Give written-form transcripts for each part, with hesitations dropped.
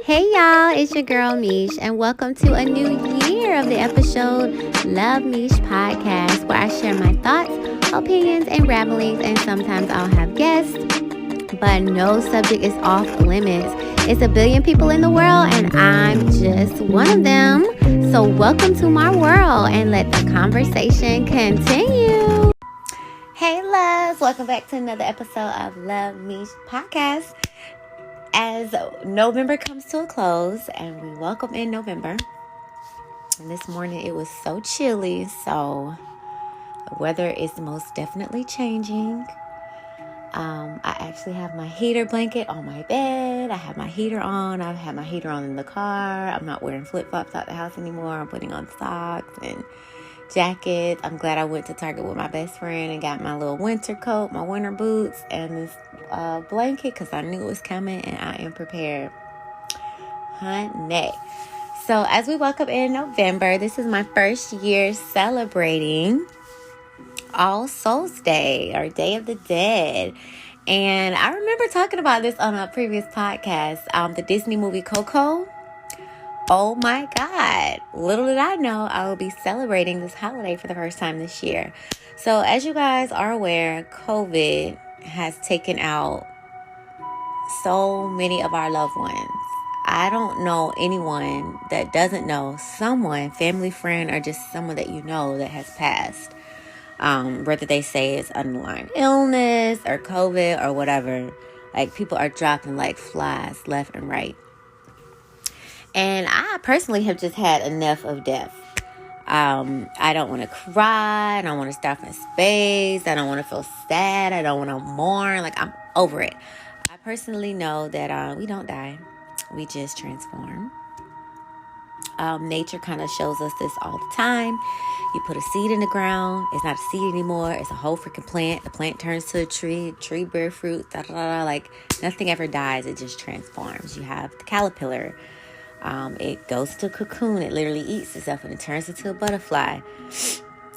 Hey y'all, it's your girl Meesh, and welcome to a new year of the episode Love Meesh podcast, where I share my thoughts, opinions, and ramblings, and sometimes I'll have guests, but no subject is off limits. It's a billion people in the world, and I'm just one of them. So welcome to my world, and let the conversation continue. Hey loves, welcome back to another episode of Love Meesh podcast. As November comes to a close and we welcome in November, and this morning it was so chilly, so the weather is most definitely changing. I actually have my heater blanket on my bed. I have my heater on. I've had my heater on in the car. I'm not wearing flip-flops out the house anymore. I'm putting on socks and jackets. I'm glad I went to Target with my best friend and got my little winter coat, my winter boots, and this blanket because I knew it was coming and I am prepared. Honey. So as we welcome in November, this is my first year celebrating All Souls Day, or Day of the Dead. And I remember talking about this on a previous podcast, the Disney movie Coco. Oh my God. Little did I know I will be celebrating this holiday for the first time this year. So as you guys are aware, COVID has taken out so many of our loved ones. I don't know anyone that doesn't know someone, family, friend, or just someone that you know that has passed. Whether they say it's underlying illness or COVID or whatever. Like, people are dropping like flies left and right. And I personally have just had enough of death. I don't want to cry. I don't want to stop in space. I don't want to feel sad. I don't want to mourn. Like, I'm over it. I personally know that we don't die. We just transform. Nature kind of shows us this all the time. You put a seed in the ground. It's not a seed anymore. It's a whole freaking plant. The plant turns to a tree. Tree bear fruit. Da, da, da. Like, nothing ever dies. It just transforms. You have the caterpillar. It goes to a cocoon. It literally eats itself and it turns into a butterfly.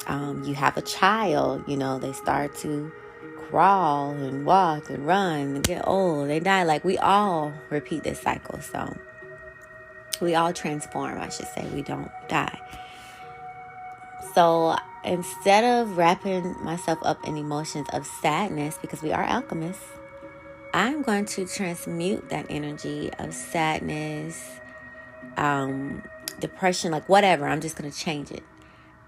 You have a child. You know, they start to crawl and walk and run and get old. They die. Like, we all repeat this cycle. So we all transform, I should say. We don't die. So instead of wrapping myself up in emotions of sadness, because we are alchemists, I'm going to transmute that energy of sadness, depression, like whatever. I'm just going to change it.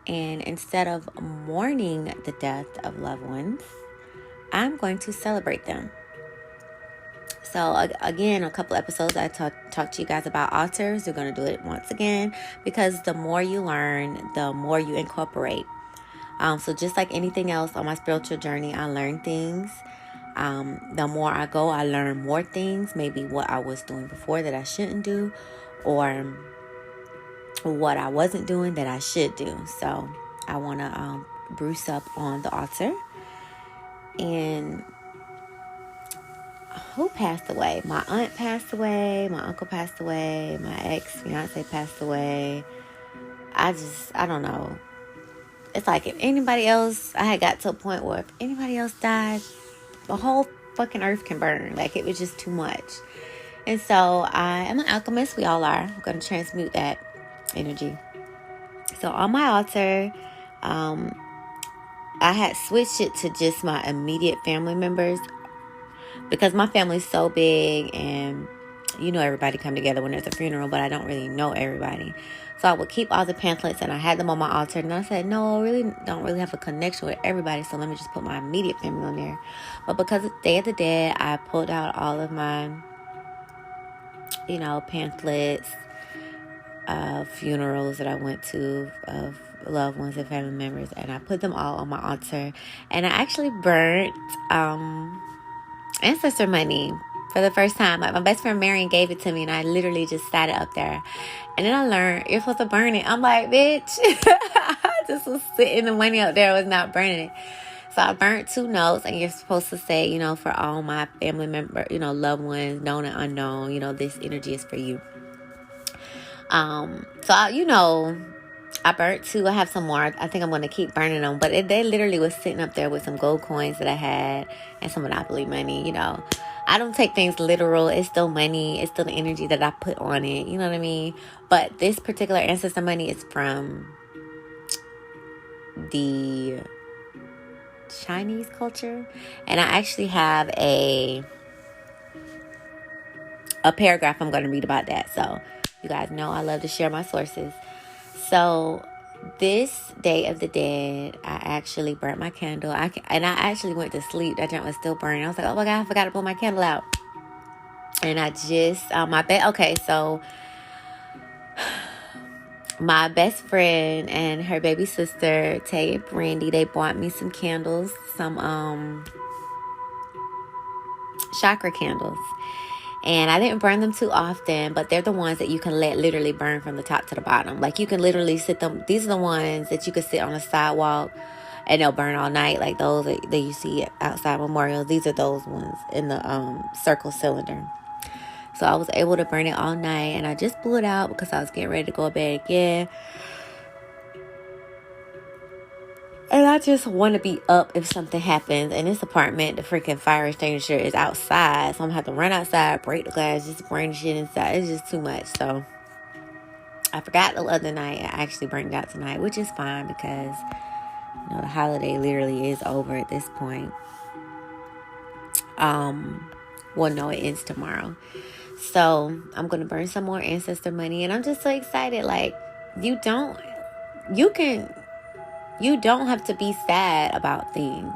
And instead of mourning the death of loved ones, I'm going to celebrate them. So again, a couple episodes I talked to you guys about altars. We're going to do it once again, because the more you learn, the more you incorporate. So just like anything else on my spiritual journey, I learn things. The more I go, I learn more things. Maybe what I was doing before that I shouldn't do, or what I wasn't doing that I should do. So I want to bruise up on the altar. And who passed away? My aunt passed away. My uncle passed away. My ex-fiance passed away. I don't know. It's like, if anybody else, I had got to a point where if anybody else died, the whole fucking earth can burn. Like, it was just too much. And so I am an alchemist. We all are. I'm going to transmute that energy. So on my altar, I had switched it to just my immediate family members, because my family's so big, and you know, everybody come together when there's a funeral, but I don't really know everybody. So I would keep all the pamphlets and I had them on my altar, and I said, no, I really don't really have a connection with everybody, so let me just put my immediate family on there. But because it's Day of the Dead, I pulled out all of my, pamphlets of funerals that I went to of loved ones and family members, and I put them all on my altar. And I actually burnt ancestor money for the first time. Like, my best friend Marion gave it to me, and I literally just sat it up there. And then I learned you're supposed to burn it. I'm like, bitch. I just was sitting the money up there, I was not burning it. So I burnt 2 notes, and you're supposed to say, for all my family members, loved ones, known and unknown, this energy is for you. So I burnt 2. I have some more. I think I'm going to keep burning them. But they literally was sitting up there with some gold coins that I had and some Monopoly money, I don't take things literal. It's still money. It's still the energy that I put on it. You know what I mean? But this particular ancestor money is from the Chinese culture. And I actually have a paragraph I'm going to read about that. So you guys know I love to share my sources. So this Day of the Dead, I actually burnt my candle. I actually went to sleep. That joint was still burning. I was like, oh my God, I forgot to put my candle out. And I just, so my best friend and her baby sister, Tay and Brandy, they bought me some candles, some chakra candles. And I didn't burn them too often, but they're the ones that you can let literally burn from the top to the bottom. Like you can literally sit them. These are the ones that you can sit on the sidewalk and they'll burn all night. Like those that you see outside memorials. These are those ones in the circle cylinder. So I was able to burn it all night, and I just blew it out because I was getting ready to go to bed again. And I just want to be up if something happens. In this apartment, the freaking fire extinguisher is outside. So I'm going to have to run outside, break the glass, just bring shit inside. It's just too much. So I forgot the other night. I actually burned it out tonight, which is fine because, you know, the holiday literally is over at this point. Well, no, it ends tomorrow. So I'm going to burn some more ancestor money. And I'm just so excited. Like, you don't have to be sad about things.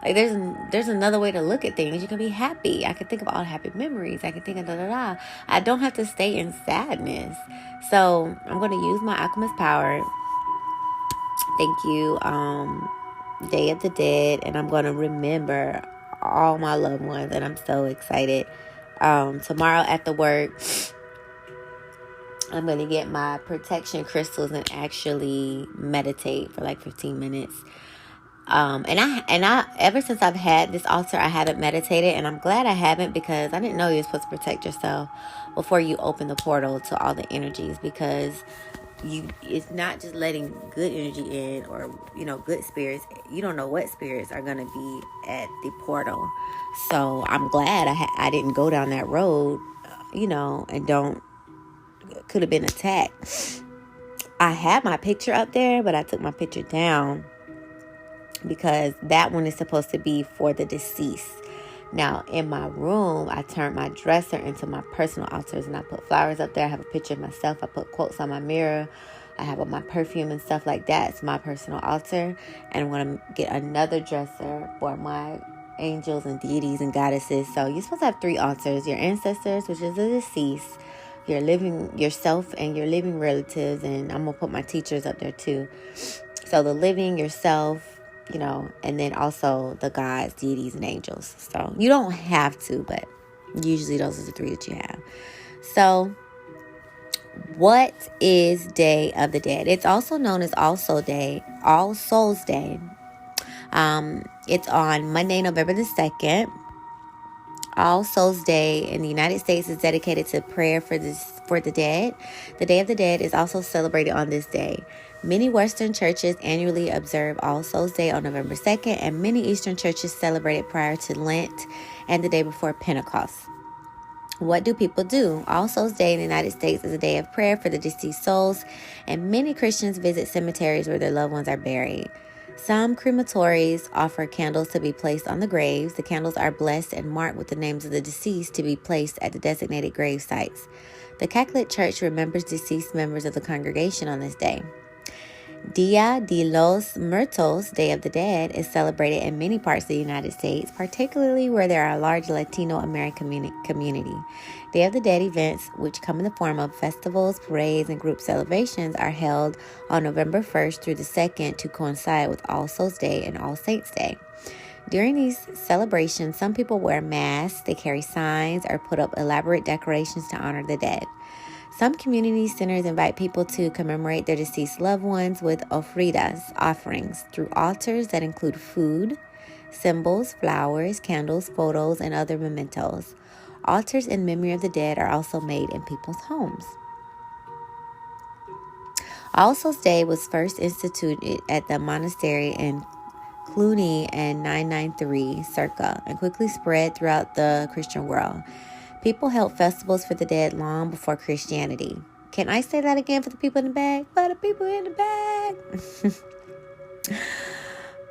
Like there's another way to look at things. You can be happy. I can think of all the happy memories. I can think of da-da-da. I don't have to stay in sadness. So I'm going to use my alchemist power. Thank you, Day of the Dead. And I'm going to remember all my loved ones. And I'm so excited. Tomorrow after work, I'm going to get my protection crystals and actually meditate for like 15 minutes. And I ever since I've had this altar, I haven't meditated, and I'm glad I haven't, because I didn't know you're supposed to protect yourself before you open the portal to all the energies, because it's not just letting good energy in, or, you know, good spirits. You don't know what spirits are going to be at the portal. So I'm glad I didn't go down that road, you know, and could have been attacked. I had my picture up there, but I took my picture down because that one is supposed to be for the deceased. Now, in my room, I turned my dresser into my personal altars, and I put flowers up there. I have a picture of myself. I put quotes on my mirror. I have my perfume and stuff like that. It's my personal altar. And I'm going to get another dresser for my angels and deities and goddesses. So you're supposed to have 3 altars: your ancestors, which is the deceased, your living yourself, and your living relatives. And I'm going to put my teachers up there too. So the living, yourself, you know, and then also the gods, deities, and angels. So you don't have to, but usually those are the 3 that you have. So what is Day of the Dead? It's also known as All Souls Day. It's on Monday, November the 2nd. All Souls Day in the United States is dedicated to prayer for the dead. The Day of the Dead is also celebrated on this day. Many Western churches annually observe All Souls Day on November 2nd, and many Eastern churches celebrate it prior to Lent and the day before Pentecost. What do people do? All Souls Day in the United States is a day of prayer for the deceased souls, and many Christians visit cemeteries where their loved ones are buried. Some crematories offer candles to be placed on the graves. The candles are blessed and marked with the names of the deceased to be placed at the designated grave sites. The Catholic Church remembers deceased members of the congregation on this day. Dia de los Muertos, Day of the Dead, is celebrated in many parts of the United States, particularly where there are a large Latino American community. Day of the Dead events, which come in the form of festivals, parades, and group celebrations, are held on November 1st through the 2nd to coincide with All Souls Day and All Saints Day. During these celebrations, some people wear masks, they carry signs, or put up elaborate decorations to honor the dead. Some community centers invite people to commemorate their deceased loved ones with ofrendas, offerings, through altars that include food, symbols, flowers, candles, photos, and other mementos. Altars in memory of the dead are also made in people's homes. All Souls Day was first instituted at the monastery in Cluny in 993 circa and quickly spread throughout the Christian world. People held festivals for the dead long before Christianity. Can I say that again for the people in the back? For the people in the back.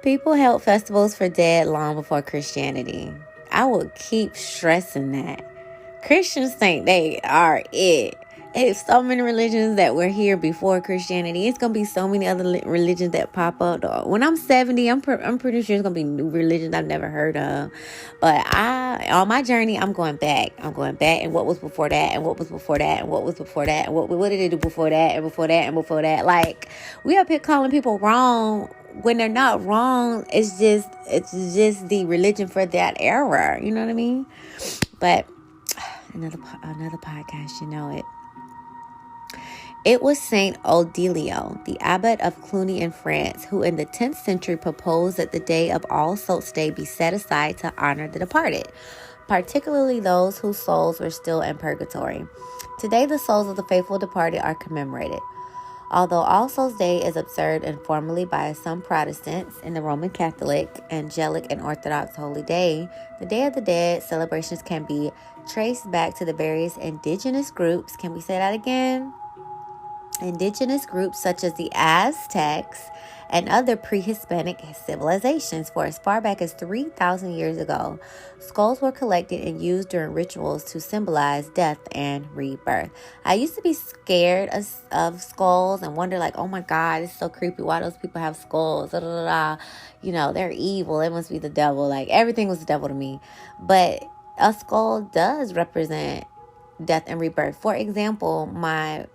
People held festivals for dead long before Christianity. I will keep stressing that. Christians think they are it. It's so many religions that were here before Christianity. It's going to be so many other religions that pop up. When I'm 70, I'm pretty sure it's going to be new religions I've never heard of. But on my journey, I'm going back. I'm going back and what was before that and what was before that and what was before that and what did they do before that and before that and before that. Like, we up here calling people wrong when they're not wrong. It's just the religion for that era. You know what I mean? But another podcast, you know it. It was Saint Odilio, the abbot of Cluny in France, who in the 10th century proposed that the day of All Souls' Day be set aside to honor the departed, particularly those whose souls were still in purgatory. Today, the souls of the faithful departed are commemorated. Although All Souls' Day is observed informally by some Protestants in the Roman Catholic, Angelic, and Orthodox Holy Day, the Day of the Dead celebrations can be traced back to the various indigenous groups. Can we say that again? Indigenous groups such as the Aztecs and other pre-Hispanic civilizations. For as far back as 3,000 years ago, skulls were collected and used during rituals to symbolize death and rebirth. I used to be scared of skulls and wonder like, oh my God, it's so creepy. Why those people have skulls? Da, da, da, da. You know, they're evil. It must be the devil. Like, everything was the devil to me. But a skull does represent death and rebirth. For example, my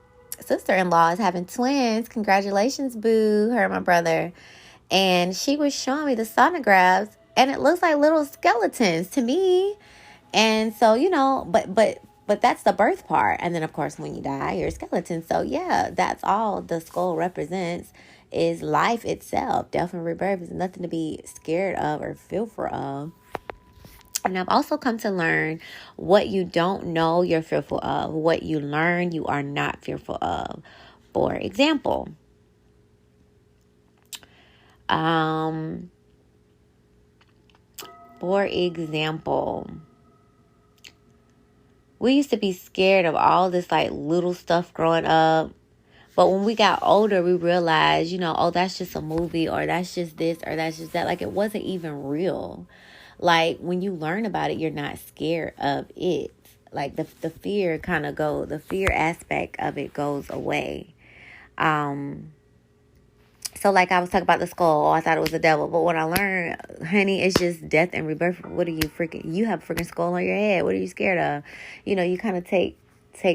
sister-in-law is having twins. Congratulations, boo, her and my brother. And she was showing me the sonographs, and it looks like little skeletons to me. And so, you know, but that's the birth part. And then, of course, when you die, you're a skeleton. So, yeah, that's all the skull represents is life itself. Death and rebirth is nothing to be scared of or fearful of. And I've also come to learn what you don't know you're fearful of. What you learn you are not fearful of. For example, we used to be scared of all this like little stuff growing up. But when we got older, we realized, you know, oh, that's just a movie, or that's just this, or that's just that. Like, it wasn't even real. Like, when you learn about it, you're not scared of it. Like, the fear the fear aspect of it goes away. So, like I was talking about the skull, I thought it was the devil. But when I learned, honey, it's just death and rebirth. What are you you have a freaking skull on your head. What are you scared of? You know, you kind of take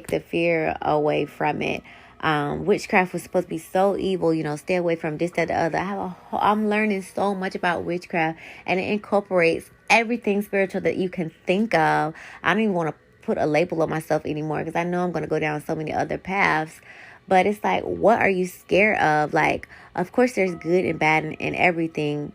the fear away from it. Witchcraft was supposed to be so evil, you know, stay away from this, that, the other. I'm learning so much about witchcraft, and it incorporates everything spiritual that you can think of. I don't even want to put a label on myself anymore, because I know I'm going to go down so many other paths. But it's like, what are you scared of? Like, of course there's good and bad in everything.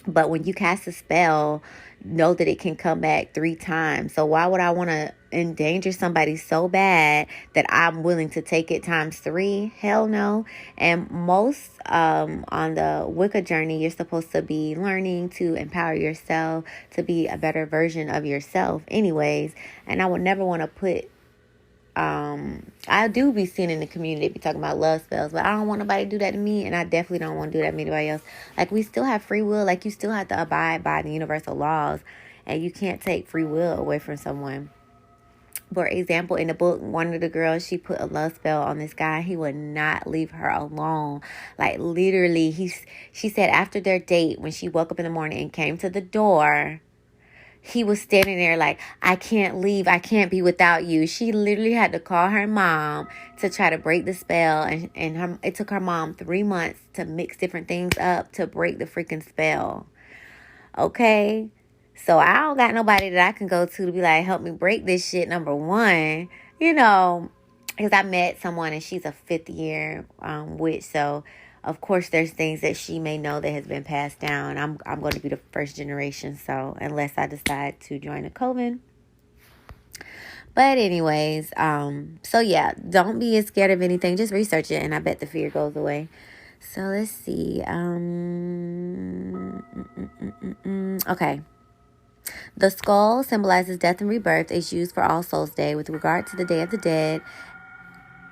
But when you cast a spell, know that it can come back 3 times. So why would I want to endanger somebody so bad that I'm willing to take it times 3? Hell no. And most on the Wicca journey, you're supposed to be learning to empower yourself to be a better version of yourself anyways. And I would never want to put I do be seeing in the community, they be talking about love spells, but I don't want nobody to do that to me, and I definitely don't want to do that to anybody else. Like, we still have free will. Like, you still have to abide by the universal laws, and you can't take free will away from someone. For example, in the book, one of the girls, she put a love spell on this guy. He would not leave her alone. Like, literally, she said after their date, when she woke up in the morning and came to the door, he was standing there like, I can't leave. I can't be without you. She literally had to call her mom to try to break the spell. And it took her mom 3 months to mix different things up to break the freaking spell. Okay? So I don't got nobody that I can go to be like, help me break this shit, number one. You know, because I met someone and she's a 5th year witch. So, of course, there's things that she may know that has been passed down. I'm going to be the first generation, so unless I decide to join a coven. But anyways, so yeah, don't be scared of anything. Just research it, and I bet the fear goes away. So let's see. Okay. The skull symbolizes death and rebirth. It's used for All Souls Day. With regard to the Day of the Dead,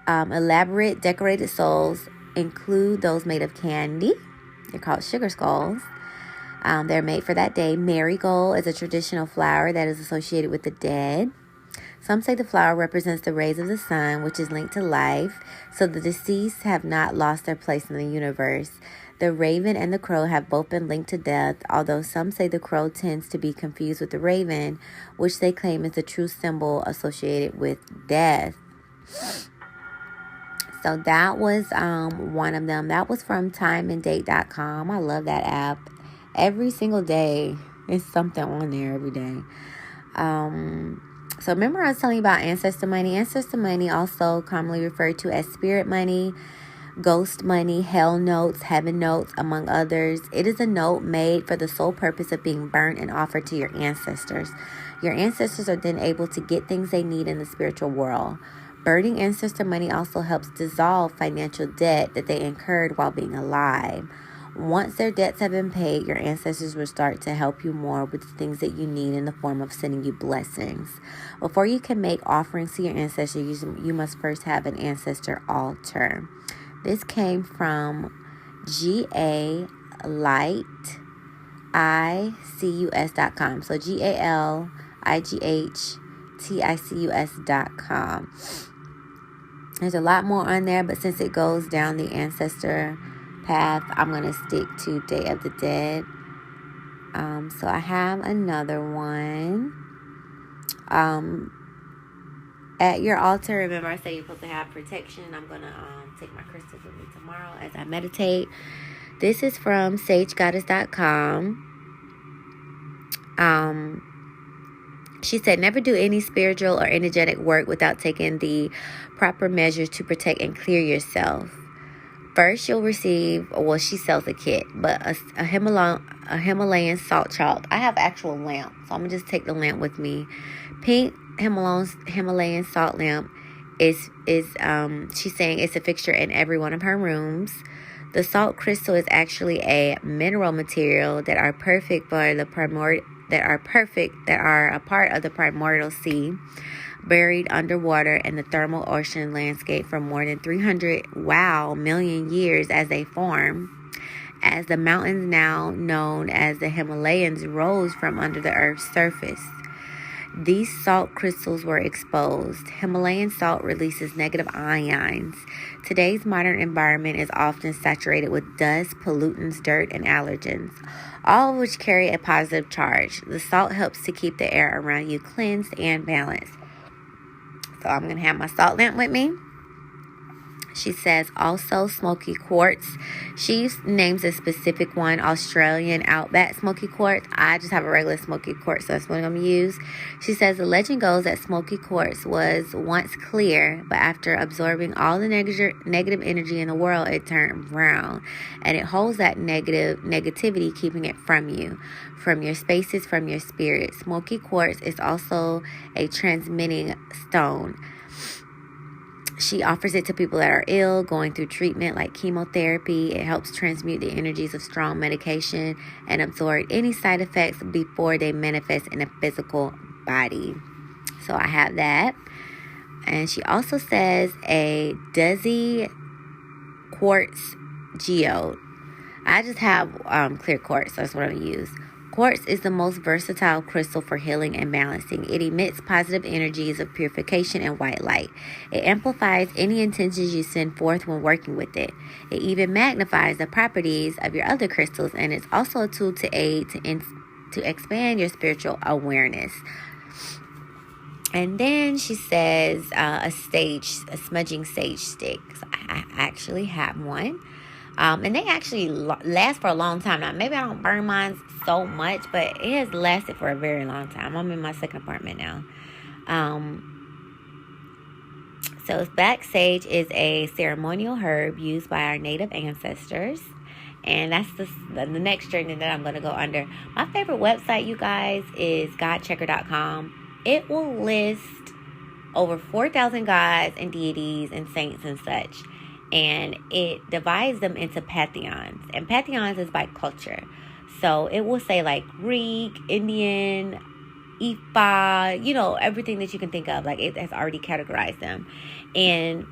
elaborate decorated souls include those made of candy. They're called sugar skulls. They're made for that day. Marigold is a traditional flower that is associated with the dead. Some say the flower represents the rays of the sun, which is linked to life, so the deceased have not lost their place in the universe. The raven and the crow have both been linked to death, although some say the crow tends to be confused with the raven, which they claim is the true symbol associated with death. So that was one of them. That was from timeanddate.com. I love that app. Every single day, there's something on there every day. So remember I was telling you about ancestor money. Ancestor money, also commonly referred to as spirit money, ghost money, hell notes, heaven notes, among others. It is a note made for the sole purpose of being burnt and offered to your ancestors. Your ancestors are then able to get things they need in the spiritual world. Burning ancestor money also helps dissolve financial debt that they incurred while being alive. Once their debts have been paid, your ancestors will start to help you more with the things that you need in the form of sending you blessings. Before you can make offerings to your ancestors, you must first have an ancestor altar. This came from GALighticus.com. So GALIGHTICUS.com. There's a lot more on there, but since it goes down the ancestor path, I'm going to stick to Day of the Dead. So I have another one. At your altar, remember I say you're supposed to have protection. I'm going to take my crystals with me tomorrow as I meditate. This is from sagegoddess.com. She said, never do any spiritual or energetic work without taking the proper measures to protect and clear yourself. First, you'll receive, well, she sells a kit, but a Himalayan salt chalk. I have actual lamp, so I'm going to just take the lamp with me. Pink Himalayan salt lamp is she's saying it's a fixture in every one of her rooms. The salt crystal is actually a mineral material that are perfect for the that are a part of the primordial sea, buried underwater in the thermal ocean landscape for more than 300 million years as they form. As the mountains now known as the Himalayas rose from under the Earth's surface, these salt crystals were exposed. Himalayan salt releases negative ions. Today's modern environment is often saturated with dust, pollutants, dirt, and allergens, all of which carry a positive charge. The salt helps to keep the air around you cleansed and balanced. So I'm going to have my salt lamp with me. She says also smoky quartz. She names a specific one, Australian Outback smoky quartz. I just have a regular smoky quartz, so that's what I'm going to use. She says the legend goes that smoky quartz was once clear, but after absorbing all the negative energy in the world, it turned brown. And it holds that negativity, keeping it from you, from your spaces, from your spirit. Smoky quartz is also a transmitting stone. She offers it to people that are ill, going through treatment like chemotherapy. It helps transmute the energies of strong medication and absorb any side effects before they manifest in a physical body. So I have that. And she also says a Desi quartz geode. I just have clear quartz, so that's what I'm going to use. Quartz is the most versatile crystal for healing and balancing. It emits positive energies of purification and white light. It amplifies any intentions you send forth when working with it. It even magnifies the properties of your other crystals, and it's also a tool to aid to expand your spiritual awareness. And then she says a smudging sage stick. So I actually have one. And they actually last for a long time. Now, maybe I don't burn mine so much, but it has lasted for a very long time. I'm in my second apartment now. So black sage is a ceremonial herb used by our native ancestors. And that's the next journey that I'm going to go under. My favorite website, you guys, is godchecker.com. It will list over 4,000 gods and deities and saints and such. and it divides them into pantheons. And pantheons is by culture. So it will say like Greek, Indian, Ifa, everything that you can think of. Like it has already categorized them. And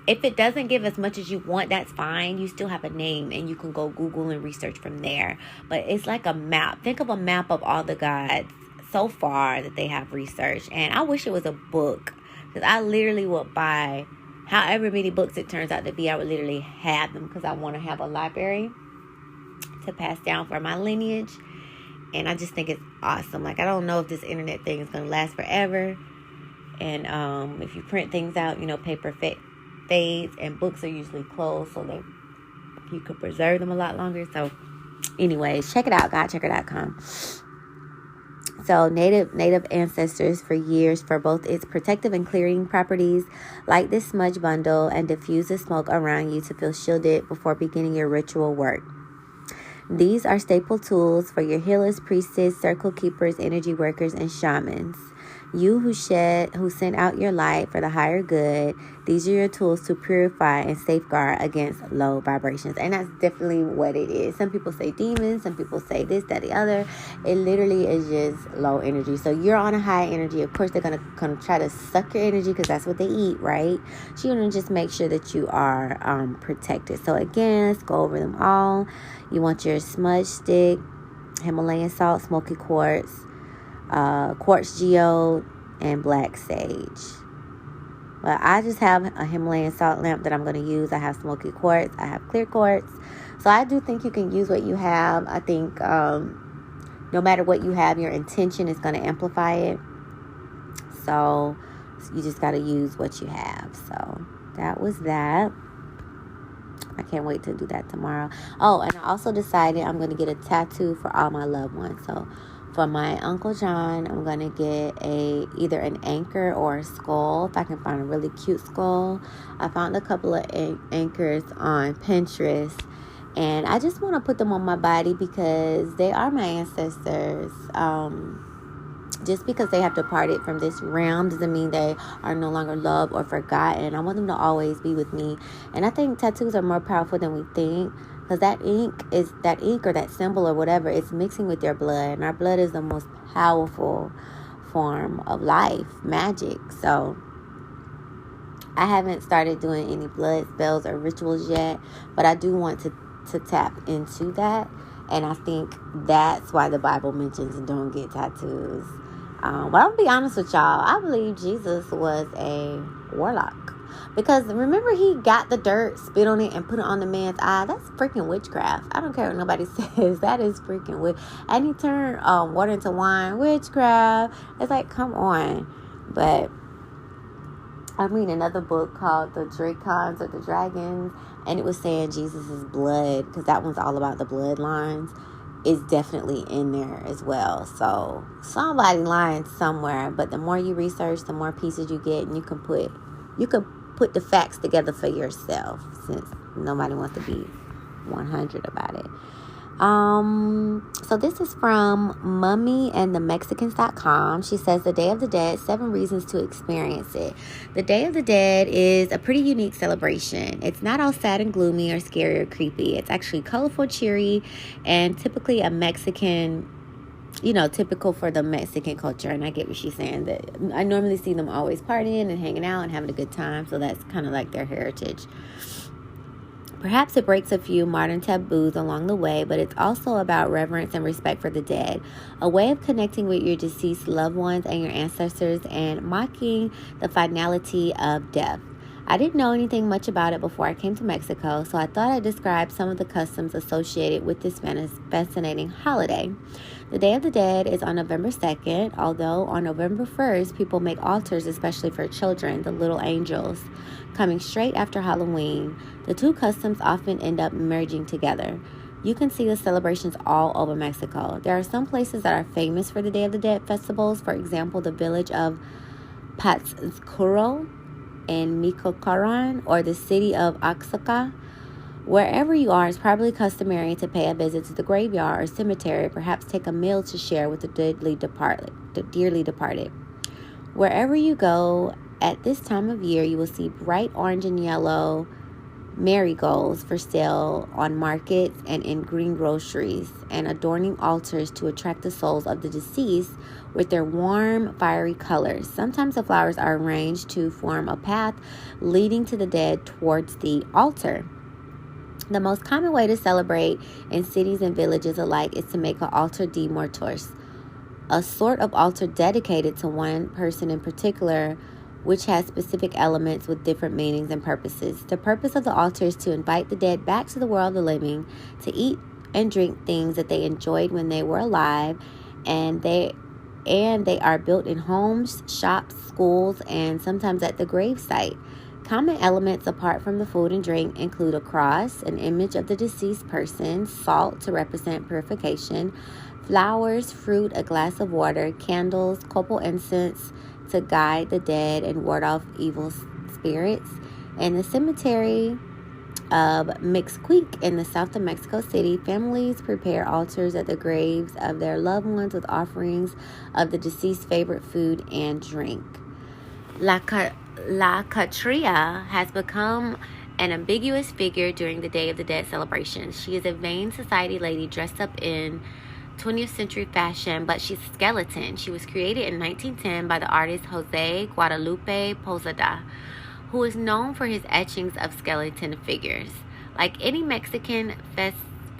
if it doesn't give as much as you want, that's fine. You still have a name and you can go Google and research from there. But it's like a map. Think of a map of all the gods so far that they have researched. And I wish it was a book, because I literally would buy however many books it turns out to be. I would literally have them because I want to have a library to pass down for my lineage. And I just think it's awesome. Like, I don't know if this internet thing is going to last forever. And if you print things out, paper fades, and books are usually closed, so that you could preserve them a lot longer. So anyways, check it out, godchecker.com. So native ancestors for years for both its protective and clearing properties. Light this smudge bundle and diffuse the smoke around you to feel shielded before beginning your ritual work. These are staple tools for your healers, priestess, circle keepers, energy workers, and shamans. You who send out your light for the higher good, these are your tools to purify and safeguard against low vibrations. And that's definitely what it is. Some people say demons, some people say this, that, the other. It literally is just low energy. So you're on a high energy. Of course, they're going to try to suck your energy because that's what they eat, right? So you want to just make sure that you are protected. So again, let's go over them all. You want your smudge stick, Himalayan salt, smoky quartz, quartz geode, and black sage. Well, I just have a Himalayan salt lamp that I'm going to use. I have smoky quartz. I have clear quartz. So I do think you can use what you have. I think no matter what you have, your intention is going to amplify it. So you just got to use what you have. So that was that. I can't wait to do that tomorrow. Oh, and I also decided I'm going to get a tattoo for all my loved ones. So for my Uncle John, I'm going to get either an anchor or a skull, if I can find a really cute skull. I found a couple of anchors on Pinterest, and I just want to put them on my body because they are my ancestors. Just because they have departed from this realm doesn't mean they are no longer loved or forgotten. I want them to always be with me. And I think tattoos are more powerful than we think. Because that ink or that symbol or whatever, it's mixing with their blood. And our blood is the most powerful form of life, magic. So I haven't started doing any blood spells or rituals yet. But I do want to tap into that. And I think that's why the Bible mentions don't get tattoos. But I'm going to be honest with y'all. I believe Jesus was a warlock. Because remember, he got the dirt, spit on it, and put it on the man's eye. That's freaking witchcraft. I don't care what nobody says. That is freaking witchcraft. And he turned water into wine. Witchcraft. It's like, come on. But I'm reading another book called The Dracons or the Dragons. And it was saying Jesus' blood, because that one's all about the bloodlines, is definitely in there as well. So somebody lying somewhere. But the more you research, the more pieces you get, and you can put the facts together for yourself, since nobody wants to be 100 about it. So this is from mummyandthemexicans.com. She says, the Day of the Dead, 7 reasons to experience it. The Day of the Dead is a pretty unique celebration. It's not all sad and gloomy or scary or creepy. It's actually colorful, cheery, and typically a Mexican, typical for the Mexican culture. And I get what she's saying, that I normally see them always partying and hanging out and having a good time. So that's kind of like their heritage. Perhaps it breaks a few modern taboos along the way, but it's also about reverence and respect for the dead, a way of connecting with your deceased loved ones and your ancestors and mocking the finality of death. I didn't know anything much about it before I came to Mexico, so I thought I'd describe some of the customs associated with this fascinating holiday. The Day of the Dead is on November 2nd, although on November 1st, people make altars, especially for children, the little angels, coming straight after Halloween. The two customs often end up merging together. You can see the celebrations all over Mexico. There are some places that are famous for the Day of the Dead festivals. For example, the village of Pátzcuaro in Michoacán, or the city of Oaxaca. Wherever you are, it's probably customary to pay a visit to the graveyard or cemetery, perhaps take a meal to share with the dearly departed. Wherever you go at this time of year, you will see bright orange and yellow marigolds for sale on markets and in greengroceries, and adorning altars to attract the souls of the deceased with their warm, fiery colors. Sometimes the flowers are arranged to form a path leading to the dead towards the altar. The most common way to celebrate in cities and villages alike is to make an altar de mortuis, a sort of altar dedicated to one person in particular, which has specific elements with different meanings and purposes. The purpose of the altar is to invite the dead back to the world of the living, to eat and drink things that they enjoyed when they were alive, and they are built in homes, shops, schools, and sometimes at the grave site. Common elements apart from the food and drink include a cross, an image of the deceased person, salt to represent purification, flowers, fruit, a glass of water, candles, copal incense to guide the dead and ward off evil spirits. In the cemetery of Mixquic in the south of Mexico City, families prepare altars at the graves of their loved ones with offerings of the deceased's favorite food and drink. La Catria has become an ambiguous figure during the Day of the Dead celebration. She is a vain society lady dressed up in 20th century fashion, but she's a skeleton. She was created in 1910 by the artist Jose Guadalupe Posada, who is known for his etchings of skeleton figures. Like any Mexican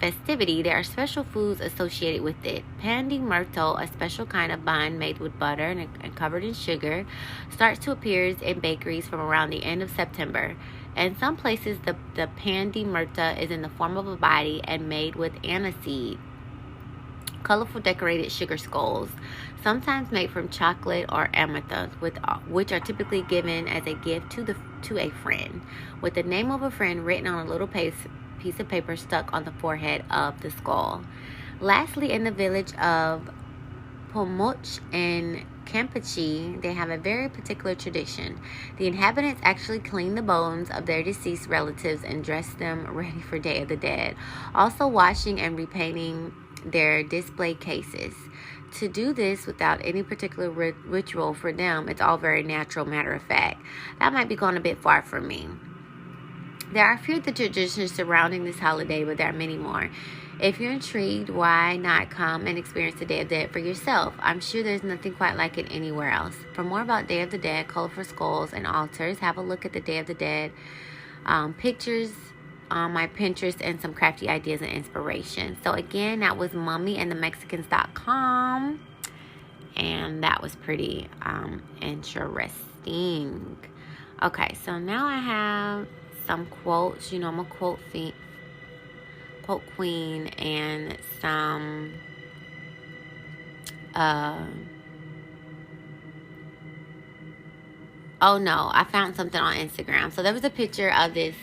festivity, there are special foods associated with it. Pan de muerto, a special kind of bun made with butter and covered in sugar, starts to appear in bakeries from around the end of September. In some places, the pan de muerto is in the form of a body and made with aniseed, colorful decorated sugar skulls, sometimes made from chocolate or amethyst, which are typically given as a gift to a friend, with the name of a friend written on a little piece of paper stuck on the forehead of the skull. Lastly, in the village of Pomoch in Campeche, they have a very particular tradition. The inhabitants actually clean the bones of their deceased relatives and dress them ready for Day of the Dead, also washing and repainting their display cases. To do this without any particular ritual for them, it's all very natural, matter of fact. That might be going a bit far for me. There are a few of the traditions surrounding this holiday, but there are many more. If you're intrigued, why not come and experience the Day of the Dead for yourself? I'm sure there's nothing quite like it anywhere else. For more about Day of the Dead, colorful skulls, and altars, have a look at the Day of the Dead pictures on my Pinterest and some crafty ideas and inspiration. So again, that was mummyandthemexicans.com, and that was pretty interesting. Okay, so now I have some quotes. You know, I'm a quote queen, and some I found something on Instagram. So there was a picture of this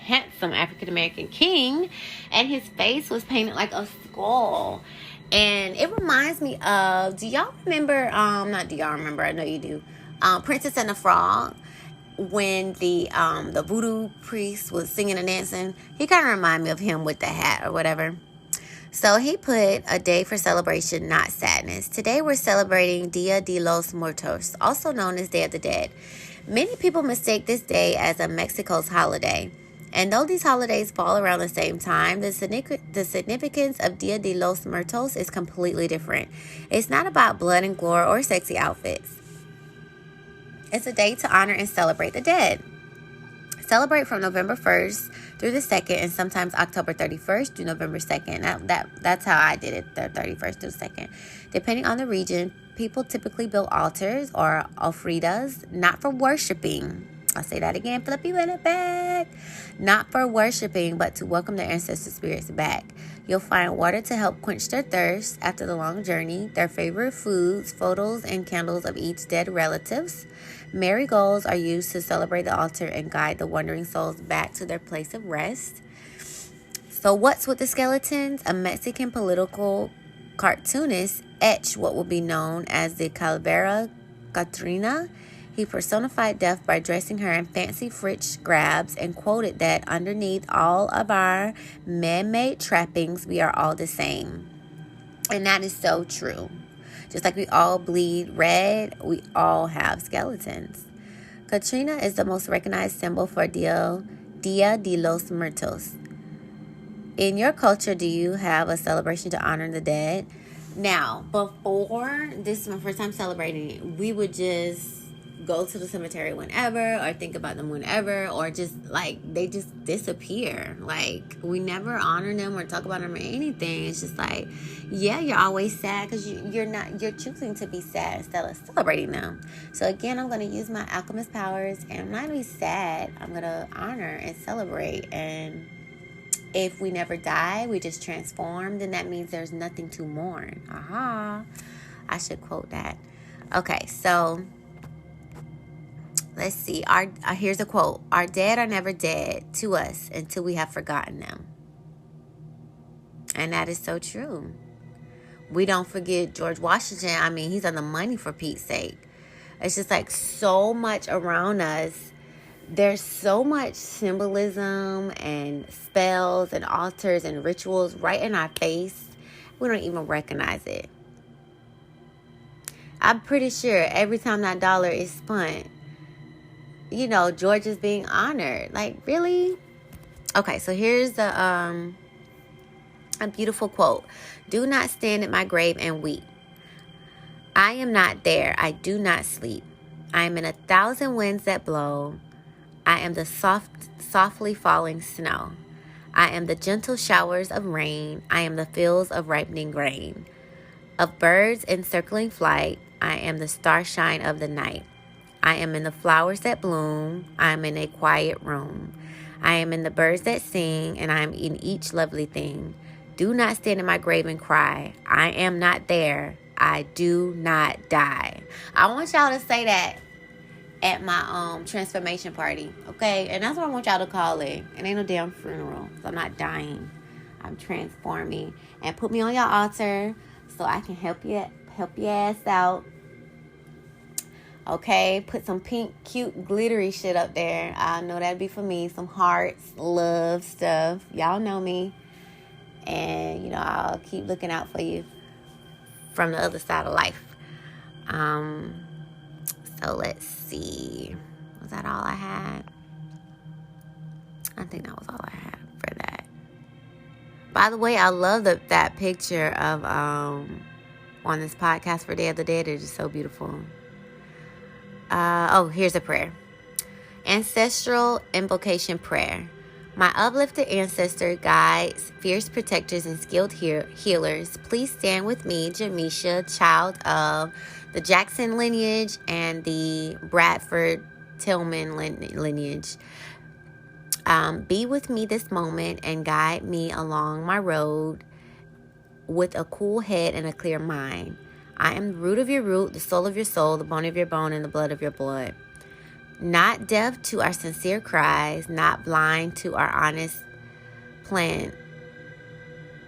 handsome African-American king, and his face was painted like a skull. And it reminds me of, do y'all remember, not do y'all remember, I know you do, Princess and the Frog, when the voodoo priest was singing and dancing? He kind of reminded me of him with the hat or whatever. So he put a day for celebration, not sadness. Today we're celebrating Dia de los Muertos, also known as Day of the Dead. Many people mistake this day as a Mexico's holiday. And though these holidays fall around the same time, the significance of Dia de los Muertos is completely different. It's not about blood and gore or sexy outfits. It's a day to honor and celebrate the dead. Celebrate from November 1st through the 2nd, and sometimes October 31st through November 2nd. That's how I did it, the 31st through the 2nd. Depending on the region, people typically build altars or ofrendas, not for worshiping. I'll say that again for the people in the back. Not for worshiping, but to welcome their ancestor spirits back. You'll find water to help quench their thirst after the long journey, their favorite foods, photos, and candles of each dead relatives. Marigolds are used to celebrate the altar and guide the wandering souls back to their place of rest. So what's with the skeletons? A Mexican political cartoonist etched what will be known as the Calavera Catrina. He personified death by dressing her in fancy French grabs and quoted that underneath all of our man-made trappings, we are all the same. And that is so true. Just like we all bleed red, we all have skeletons. Katrina is the most recognized symbol for Dia Dia de los Muertos. In your culture, do you have a celebration to honor the dead? Now, before this is my first time celebrating it, we would just go to the cemetery whenever, or think about them whenever, or just like they just disappear. Like, we never honor them or talk about them or anything. It's just like, yeah, you're always sad because you're choosing to be sad instead of celebrating them. So again, I'm going to use my alchemist powers, and I'm not going to be sad. I'm going to honor and celebrate. And if we never die, we just transform, then that means there's nothing to mourn. Aha. I should quote that. Okay, so let's see. Here's a quote. Our dead are never dead to us until we have forgotten them. And that is so true. We don't forget George Washington. I mean, he's on the money, for Pete's sake. It's just like so much around us. There's so much symbolism and spells and altars and rituals right in our face. We don't even recognize it. I'm pretty sure every time that dollar is spent, George is being honored. Like, really? Okay, so here's a beautiful quote. Do not stand at my grave and weep. I am not there. I do not sleep. I am in 1,000 winds that blow. I am the softly falling snow. I am the gentle showers of rain. I am the fields of ripening grain. Of birds in circling flight, I am the starshine of the night. I am in the flowers that bloom. I am in a quiet room. I am in the birds that sing, and I am in each lovely thing. Do not stand in my grave and cry. I am not there. I do not die. I want y'all to say that at my transformation party, okay? And that's what I want y'all to call it. It ain't no damn funeral. So I'm not dying. I'm transforming. And put me on your altar so I can help your ass out. Okay? Put some pink, cute, glittery shit up there. I know that'd be for me. Some hearts, love stuff. Y'all know me. And, I'll keep looking out for you from the other side of life. So let's see. Was that all I had? I think that was all I had for that. By the way, I love that picture of on this podcast for Day of the Dead. It is so beautiful. Here's a prayer. Ancestral invocation prayer. My uplifted ancestor, guides, fierce protectors, and skilled healers, please stand with me, Jamisha, child of the Jackson lineage and the Bradford Tillman lineage. Be with me this moment and guide me along my road with a cool head and a clear mind. I am the root of your root, the soul of your soul, the bone of your bone, and the blood of your blood. Not deaf to our sincere cries, not blind to our honest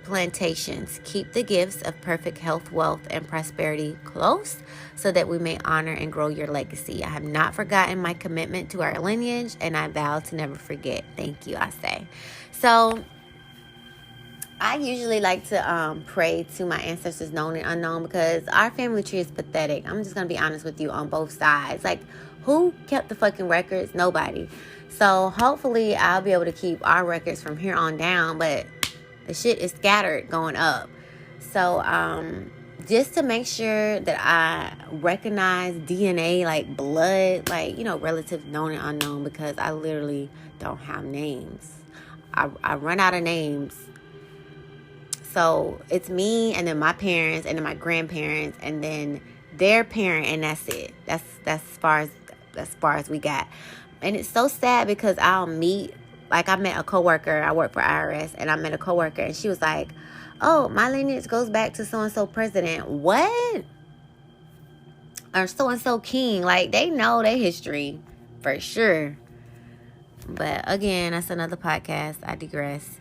plantations. Keep the gifts of perfect health, wealth, and prosperity close so that we may honor and grow your legacy. I have not forgotten my commitment to our lineage, and I vow to never forget. Thank you, I say. So I usually like to pray to my ancestors, known and unknown, because our family tree is pathetic. I'm just going to be honest with you on both sides. Like, who kept the fucking records? Nobody. So hopefully I'll be able to keep our records from here on down, but the shit is scattered going up. So just to make sure that I recognize DNA, like blood, like, relatives known and unknown, because I literally don't have names. I run out of names. So it's me, and then my parents, and then my grandparents, and then their parent, and that's it. That's as far as we got. And it's so sad because I'll meet, like, I met a coworker. I work for IRS, and I met a coworker, and she was like, "Oh, my lineage goes back to so and so president." What? Or so and so king? Like, they know their history for sure. But again, that's another podcast. I digress.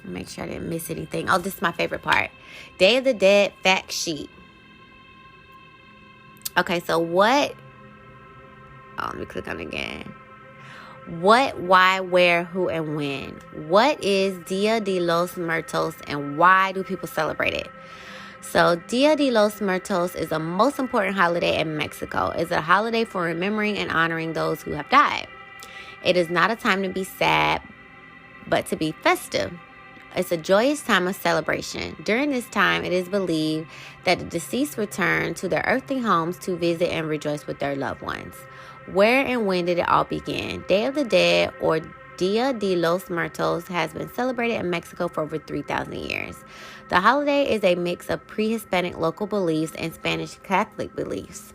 Make sure I didn't miss anything. Oh, this is my favorite part. Day of the Dead fact sheet. Okay, so what? Oh, let me click on it again. What, why, where, who, and when? What is Dia de los Muertos, and why do people celebrate it? So, Dia de los Muertos is the most important holiday in Mexico. It's a holiday for remembering and honoring those who have died. It is not a time to be sad, but to be festive. It's a joyous time of celebration. During this time, it is believed that the deceased return to their earthly homes to visit and rejoice with their loved ones. Where and when did it all begin? Day of the Dead, or Dia de los Muertos, has been celebrated in Mexico for over 3,000 years. The holiday is a mix of pre-Hispanic local beliefs and Spanish Catholic beliefs.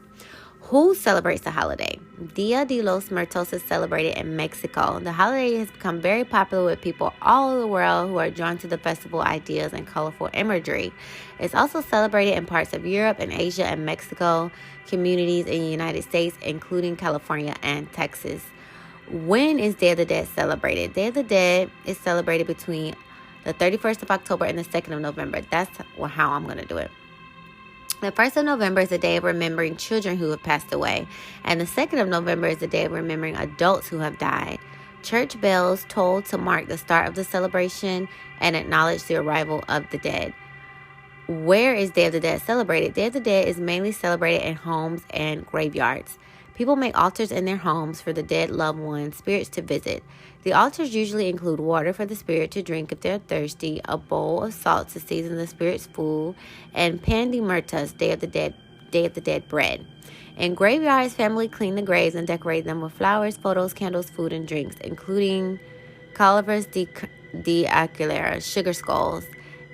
Who celebrates the holiday? Dia de los Muertos is celebrated in Mexico. The holiday has become very popular with people all over the world who are drawn to the festival ideas and colorful imagery. It's also celebrated in parts of Europe and Asia and Mexico, communities in the United States, including California and Texas. When is Day of the Dead celebrated? Day of the Dead is celebrated between the 31st of October and the 2nd of November. That's how I'm going to do it. The 1st of November is a day of remembering children who have passed away, and the 2nd of November is a day of remembering adults who have died. Church bells toll to mark the start of the celebration and acknowledge the arrival of the dead. Where is Day of the Dead celebrated? Day of the Dead is mainly celebrated in homes and graveyards. People make altars in their homes for the dead loved ones' spirits to visit. The altars usually include water for the spirit to drink if they're thirsty, a bowl of salt to season the spirit's food, and pan de muertos, Day of the Dead bread. In graveyards, family clean the graves and decorate them with flowers, photos, candles, food, and drinks, including calaveras de Aguilera, sugar skulls,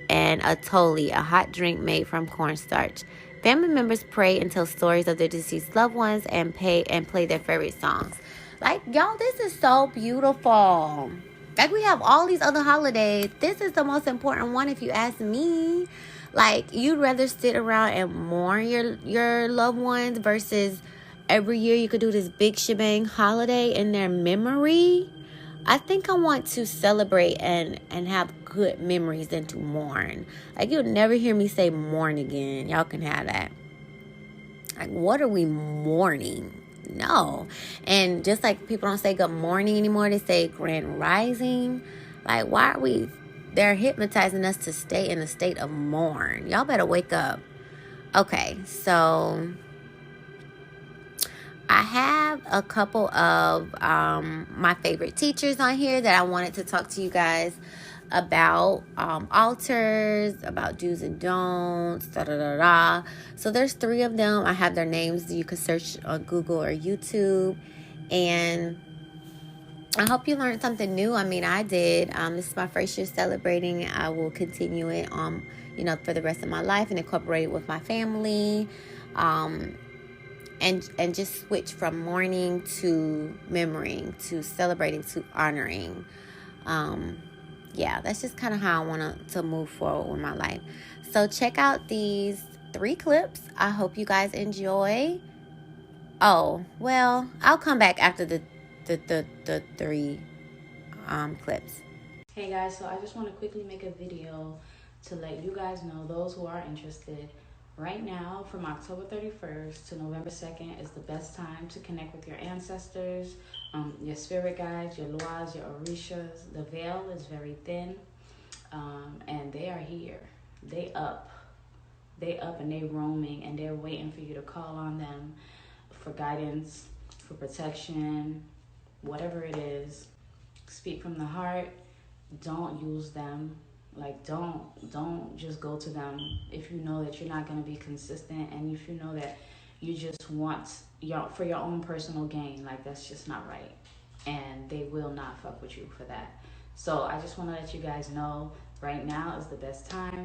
and a Ttyl, a hot drink made from cornstarch. Family members pray and tell stories of their deceased loved ones and play their favorite songs. Like, y'all, this is so beautiful. Like, we have all these other holidays. This is the most important one if you ask me. Like, you'd rather sit around and mourn your loved ones versus every year you could do this big shebang holiday in their memory. I think I want to celebrate and have good memories than to mourn. Like, you'll never hear me say mourn again. Y'all can have that. Like, what are we mourning? No. And just like people don't say good morning anymore, they say grand rising. Like, why are we... They're hypnotizing us to stay in a state of mourn. Y'all better wake up. Okay, so... I have a couple of my favorite teachers on here that I wanted to talk to you guys about altars, about do's and don'ts, da-da-da-da. So there's 3 of them. I have their names. You can search on Google or YouTube. And I hope you learned something new. I mean, I did. This is my first year celebrating. I will continue it, for the rest of my life and incorporate it with my family. And just switch from mourning to memorying to celebrating to honoring. That's just kind of how I want to move forward with my life. So check out these 3 clips. I hope you guys enjoy. Oh, well, I'll come back after the 3 clips. Hey guys, so I just want to quickly make a video to let you guys know, those who are interested. Right now, from October 31st to November 2nd is the best time to connect with your ancestors, your spirit guides, your loas, your orishas. The veil is very thin, and they are here. They up and they roaming, and they're waiting for you to call on them for guidance, for protection, whatever it is. Speak from the heart. Don't use them. Like, don't just go to them if you know that you're not going to be consistent, and if you know that you just want for your own personal gain. Like, that's just not right, and they will not fuck with you for that. So I just want to let you guys know, right now is the best time.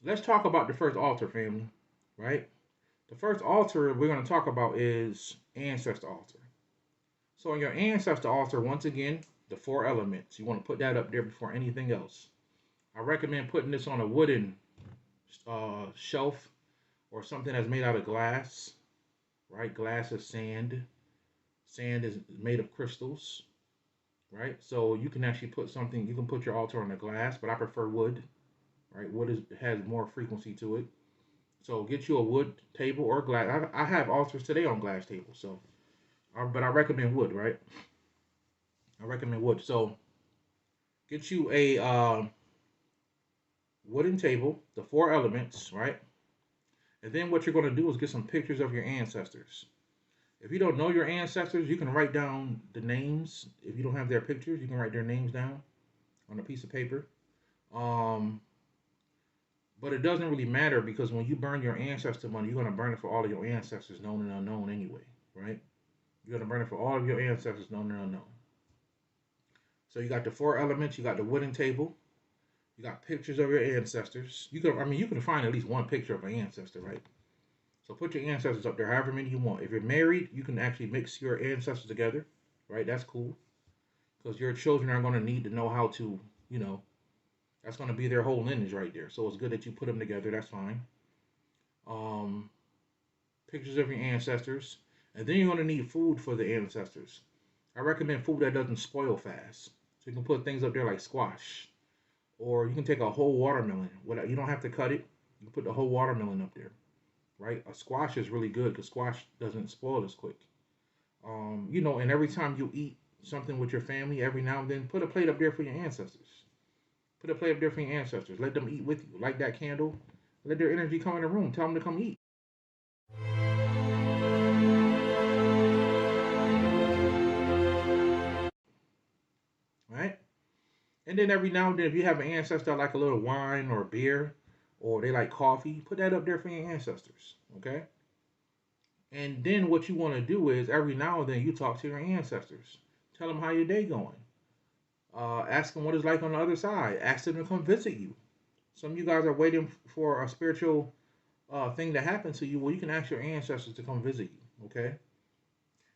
Let's talk about the first altar, family, right? The first altar we're going to talk about is ancestor altar. So on your ancestor altar, once again, the 4 elements. You want to put that up there before anything else. I recommend putting this on a wooden shelf or something that's made out of glass, right? Glass is sand. Sand is made of crystals, right? So you can actually put something, you can put your altar on the glass, but I prefer wood, right? Wood has more frequency to it. So get you a wood table or glass. I have altars today on glass tables, so, but I recommend wood, right? I recommend wood. So get you wooden table, the four elements, right? And then what you're going to do is get some pictures of your ancestors. If you don't know your ancestors, you can write down the names. If you don't have their pictures, you can write their names down on a piece of paper. Um, but it doesn't really matter because when you burn your ancestor money, you're going to burn it for all of your ancestors, known and unknown, anyway, right? You're going to burn it for all of your ancestors, known and unknown. So you got the four elements. You got the wooden table. You got pictures of your ancestors. You can find at least one picture of an ancestor, right? So put your ancestors up there, however many you want. If you're married, you can actually mix your ancestors together, right? That's cool because your children are going to need to know how to, you know, that's going to be their whole lineage right there. So it's good that you put them together. That's fine. Um, Pictures of your ancestors, and then you're going to need food for the ancestors. I recommend food that doesn't spoil fast. So you can put things up there like squash, or you can take a whole watermelon. You don't have to cut it. You can put the whole watermelon up there, right? A squash is really good because squash doesn't spoil as quick. And every time you eat something with your family, every now and then, put a plate up there for your ancestors. Put a plate up there for your ancestors. Let them eat with you. Light that candle. Let their energy come in the room. Tell them to come eat. Right? And then every now and then, if you have an ancestor like a little wine or beer, or they like coffee, put that up there for your ancestors. Okay? And then what you want to do is every now and then you talk to your ancestors. Tell them how your day going. Ask them what it's like on the other side. Ask them to come visit you. Some of you guys are waiting for a spiritual thing to happen to you. Well, you can ask your ancestors to come visit you. Okay.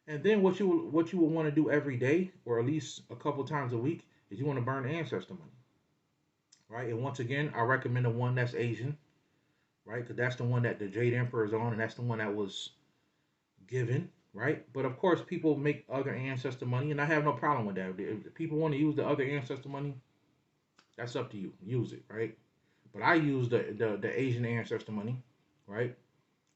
And then what you will want to do every day, or at least a couple times a week, is you want to burn ancestor money. Right. And once again, I recommend the one that's Asian. Right. Because that's the one that the Jade Emperor is on, and that's the one that was given, right? But of course, people make other ancestor money, and I have no problem with that. If people want to use the other ancestor money, that's up to you. Use it, right? But I use the Asian ancestor money, right?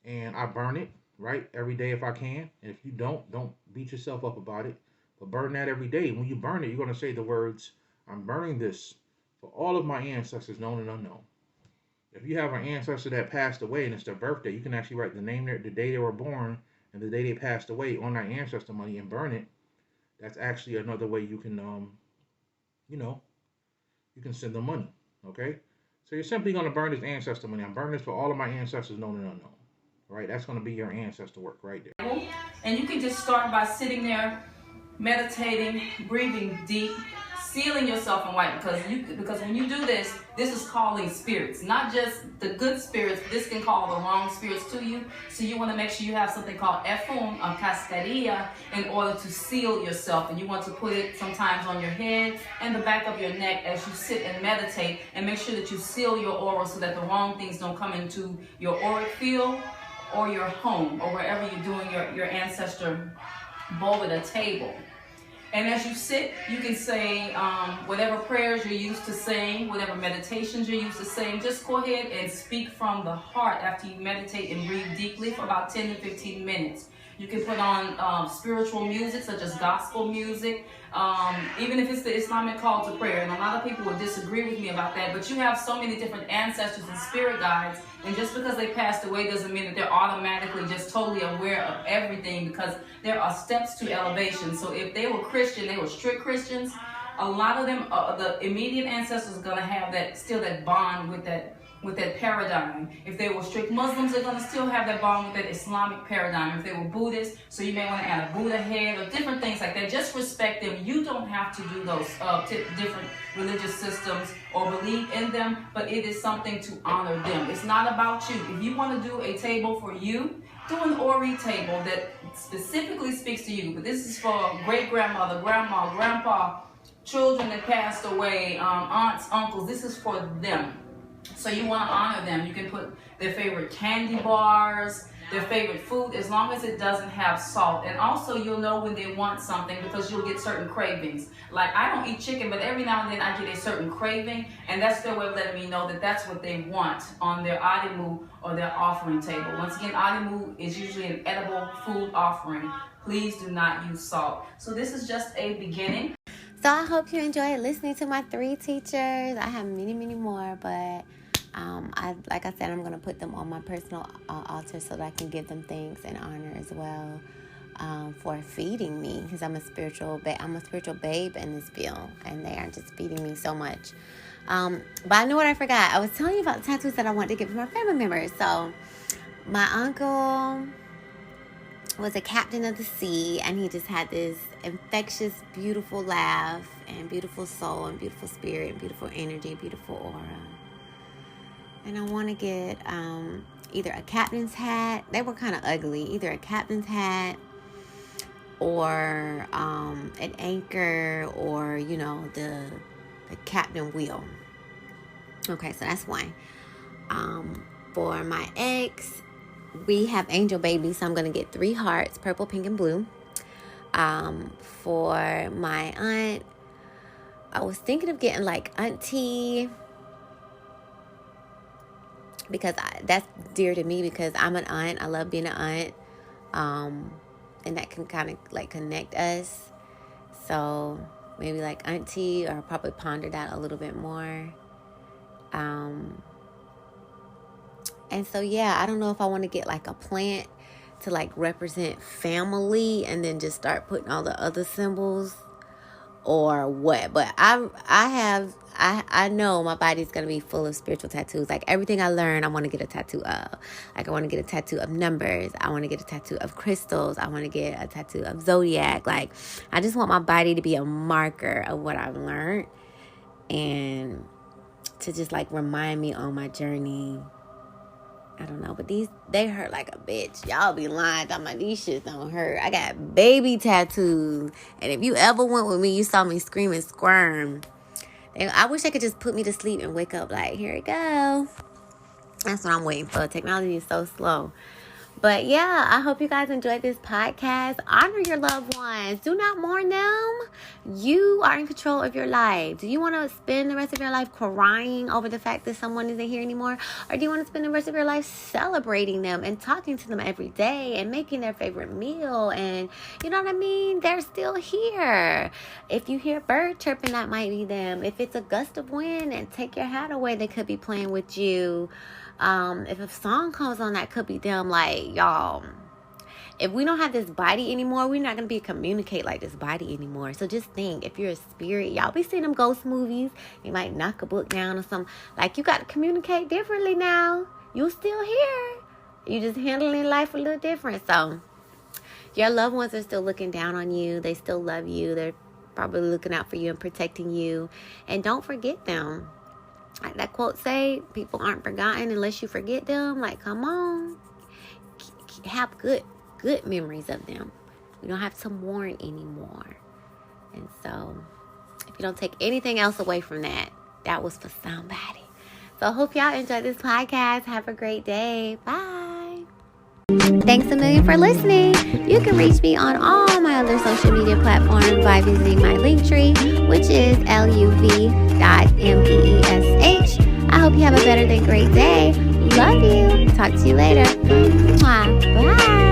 And I burn it, right, every day if I can. And if you don't beat yourself up about it. But burn that every day. When you burn it, you're going to say the words, "I'm burning this for all of my ancestors, known and unknown." If you have an ancestor that passed away and it's their birthday, you can actually write the name, the day they were born, and the day they passed away on that ancestor money and burn it. That's actually another way you can, you know, you can send them money. Okay, so you're simply going to burn this ancestor money. I'm burning this for all of my ancestors, known and unknown. All right, that's going to be your ancestor work right there. And you can just start by sitting there, meditating, breathing deep, sealing yourself in white, because when you do this is calling spirits, not just the good spirits. This can call the wrong spirits to you. So you want to make sure you have something called efum, cascadia, in order to seal yourself. And you want to put it sometimes on your head and the back of your neck as you sit and meditate, and make sure that you seal your aura so that the wrong things don't come into your auric field or your home or wherever you're doing your ancestor bowl at a table. And as you sit, you can say whatever prayers you're used to saying, whatever meditations you're used to saying. Just go ahead and speak from the heart after you meditate and breathe deeply for about 10 to 15 minutes. You can put on spiritual music, such as gospel music, even if it's the Islamic call to prayer. And a lot of people would disagree with me about that, but you have so many different ancestors and spirit guides, and just because they passed away doesn't mean that they're automatically just totally aware of everything, because there are steps to elevation. So if they were Christian, they were strict Christians, a lot of them, the immediate ancestors are going to have that bond with that paradigm. If they were strict Muslims, they're going to still have that bond with that Islamic paradigm. If they were Buddhists, so you may want to add a Buddha head or different things like that. Just respect them. You don't have to do those different religious systems or believe in them, but it is something to honor them. It's not about you. If you want to do a table for you, do an Ori table that specifically speaks to you. But this is for great-grandmother, grandma, grandpa, children that passed away, aunts, uncles. This is for them. So you want to honor them. You can put their favorite candy bars, their favorite food, as long as it doesn't have salt. And also you'll know when they want something, because you'll get certain cravings. Like, I don't eat chicken, but every now and then I get a certain craving, and that's their way of letting me know that that's what they want on their adimu or their offering table. Once again, adimu is usually an edible food offering. Please do not use salt. So this is just a beginning. So I hope you enjoyed listening to my 3 teachers. I have many, many more, but Like I said, I'm going to put them on my personal altar so that I can give them thanks and honor as well for feeding me, because I'm a spiritual babe in this field, and they are just feeding me so much. But I knew what I forgot. I was telling you about the tattoos that I wanted to give to my family members. So my uncle was a captain of the sea, and he just had this infectious, beautiful laugh and beautiful soul and beautiful spirit and beautiful energy, beautiful aura. And I want to get either a captain's hat. They were kind of ugly. Either a captain's hat or an anchor, or, you know, the captain wheel. Okay, so that's one. For my ex, we have angel babies, so I'm going to get 3 hearts, purple, pink, and blue. For my aunt, I was thinking of getting like auntie, because that's dear to me, because I'm an aunt. I love being an aunt. And that can kind of like connect us. So maybe like auntie, or I'll probably ponder that a little bit more. And so, yeah, I don't know if I want to get like a plant to like represent family and then just start putting all the other symbols, or what. But I know my body's going to be full of spiritual tattoos. Like everything I learn, I want to get a tattoo of. Like I want to get a tattoo of numbers. I want to get a tattoo of crystals. I want to get a tattoo of zodiac. Like I just want my body to be a marker of what I've learned, and to just like remind me on my journey. I don't know, but they hurt like a bitch. Y'all be lying, talking about these shits don't hurt. I got baby tattoos, and if you ever went with me, you saw me scream and squirm. I wish I could just put me to sleep and wake up like, here we go. That's what I'm waiting for. Technology is so slow. But yeah, I hope you guys enjoyed this podcast. Honor your loved ones. Do not mourn them. You are in control of your life. Do you want to spend the rest of your life crying over the fact that someone isn't here anymore? Or do you want to spend the rest of your life celebrating them and talking to them every day and making their favorite meal? And you know what I mean? They're still here. If you hear bird chirping, that might be them. If it's a gust of wind and take your hat away, they could be playing with you. If a song comes on, that could be them. Like, y'all, if we don't have this body anymore, we're not going to be able to communicate like this body anymore. So just think, if you're a spirit, y'all be seeing them ghost movies, you might knock a book down or something. Like, you got to communicate differently now. You're still here. You just handling life a little different. So your loved ones are still looking down on you. They still love you. They're probably looking out for you and protecting you. And don't forget them. Like that quote say, people aren't forgotten unless you forget them. Like, come on. Have good memories of them. We don't have to mourn anymore. And so, if you don't take anything else away from that, that was for somebody. So, I hope y'all enjoyed this podcast. Have a great day. Bye. Thanks a million for listening. You can reach me on all my other social media platforms by visiting my link tree, which is luv.meesh. I hope you have a better than great day. Love you. Talk to you later. Bye.